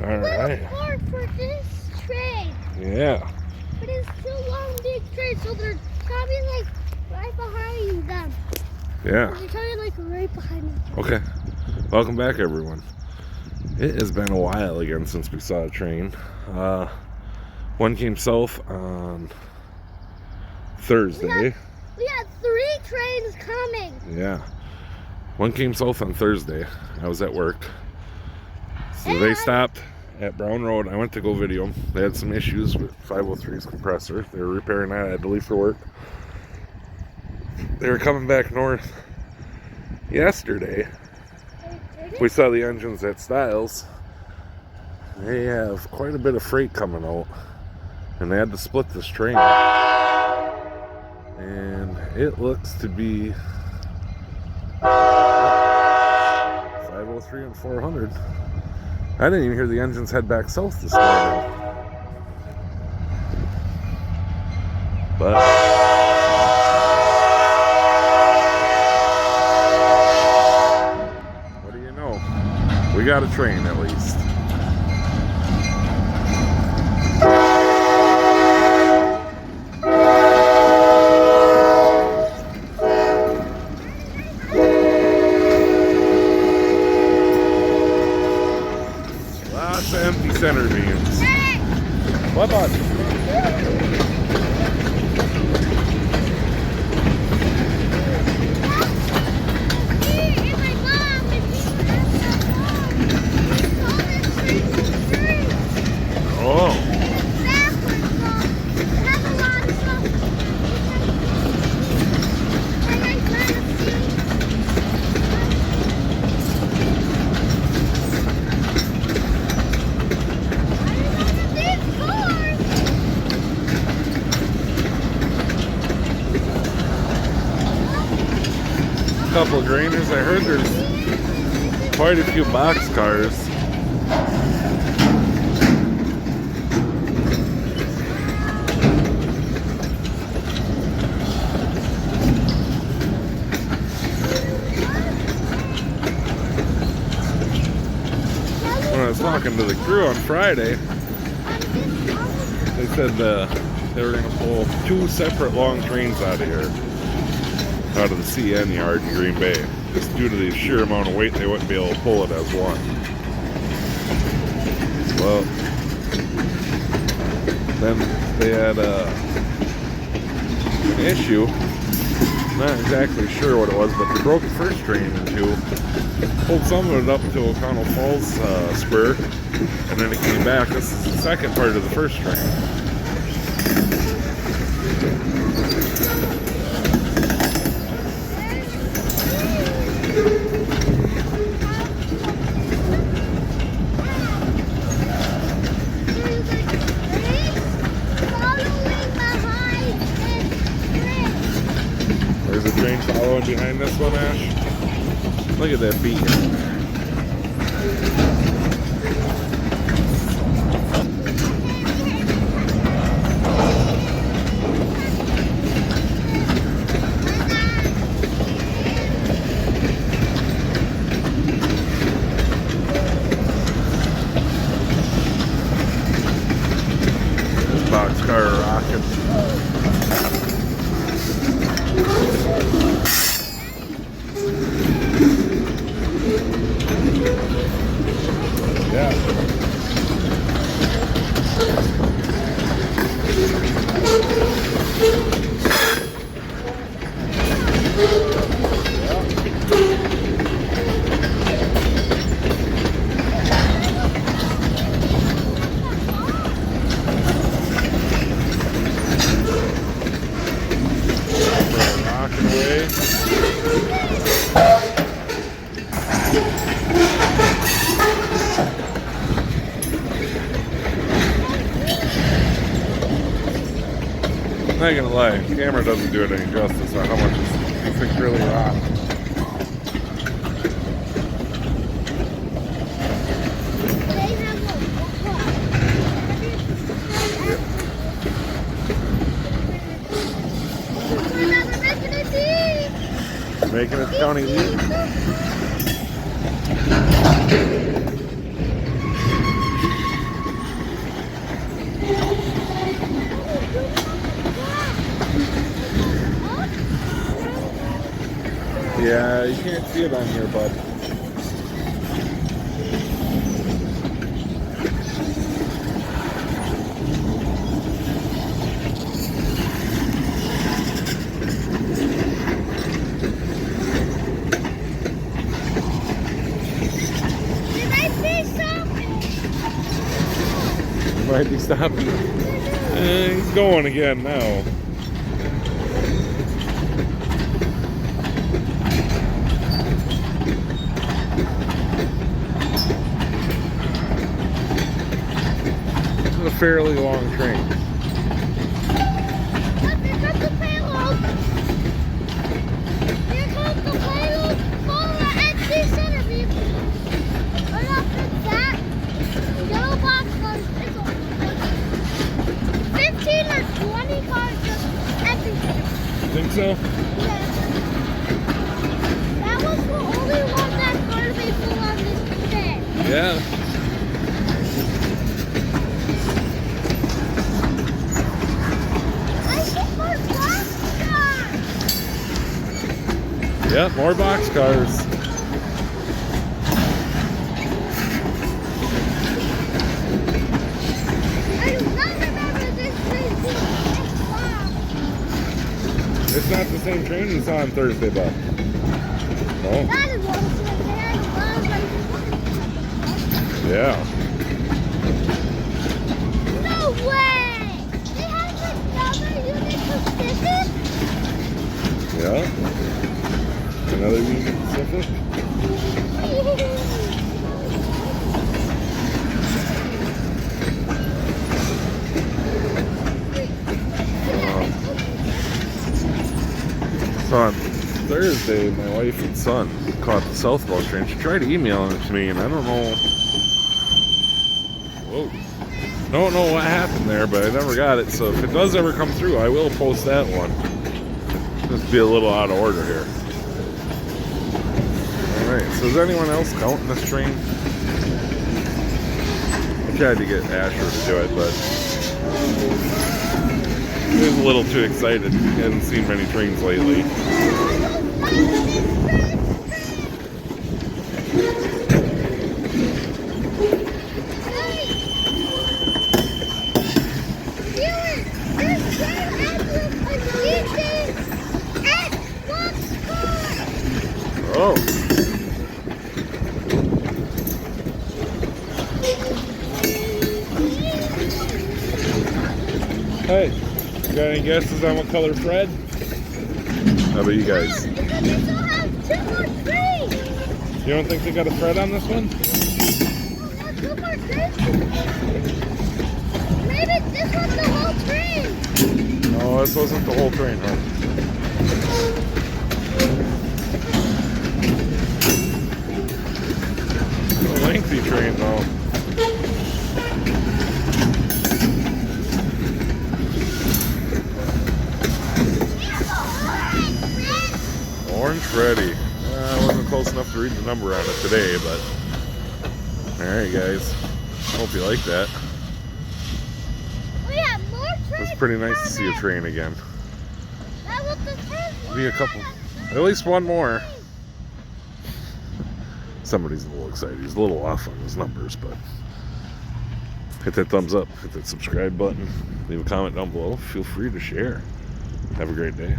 All right. Hard for this train. Yeah. But it's too long, big train, so they're probably like right behind them. Yeah. They're probably like right behind them. Okay. Welcome back, everyone. It has been a while again since we saw a train. One came south on Thursday. We had 3 trains coming. Yeah. One came south on Thursday. I was at work. So they stopped at Brown Road. I went to go video them. They had some issues with 503's compressor. They were repairing that. I had to leave for work. They were coming back north yesterday. We saw the engines at Styles. They have quite a bit of freight coming out. And they had to split this train. And it looks to be 503 and 400. I didn't even hear the engines head back south this morning. But what do you know? We got a train at least. Lots of empty center beams. What, bud? Oh. Couple of grainers. I heard there's quite a few box cars. When I was talking to the crew on Friday, they said they were going to pull 2 separate long trains out of here. Out of the CN yard in Green Bay. Just due to the sheer amount of weight, they wouldn't be able to pull it as one. Well, then they had an issue. Not exactly sure what it was, but they broke the first train in 2. Pulled some of it up to O'Connell Falls spur, and then it came back. This is the second part of the first train. There's a train following behind this one, Ash. Look at that beacon. This boxcar rocking. Yeah. Rocking away. I'm not gonna lie, the camera doesn't do it any justice on how much this thing's really hot. Making its county lead. Yeah, you can't see it on here, bud. Did I see something? Might be stopping. He's going again now. This is a fairly long train. Look, here comes the payload. Here comes the payload for the NC Center vehicle. Right after that, yellow box cars. It's only 15 or 20 cars just NC Center. Think so? Yeah. That was the only one that's going to be full on this day. Yeah. I see more box cars. Yep, more boxcars. I do not remember this train being this long. It's not the same train you saw on Thursday, bud. No? That is what it's like. They had a lot of like, Yeah. no way! They have another Union Pacific? Yeah. Another Union Pacific. So on Thursday, my wife and son caught the southbound train. She tried emailing it to me, and I don't know. Whoa. Don't know what happened there, but I never got it. So if it does ever come through, I will post that one. Just be a little out of order here. Alright, so is anyone else counting this train? I tried to get Asher to do it, but he was a little too excited. He hasn't seen many trains lately. Oh. Hey, you got any guesses on what color Fred? How about you guys? You don't think they got a Fred on this one? Maybe this was the whole train. No, this wasn't the whole train, huh? It's a lengthy train, though. Orange Freddy. I wasn't close enough to read the number on it today, but alright guys, hope you like that. We have more trains. It's pretty nice to see a train again. That was the first one. Be a couple, at least one more. Somebody's a little excited. He's a little off on his numbers, but hit that thumbs up, hit that subscribe button, leave a comment down below. Feel free to share. Have a great day.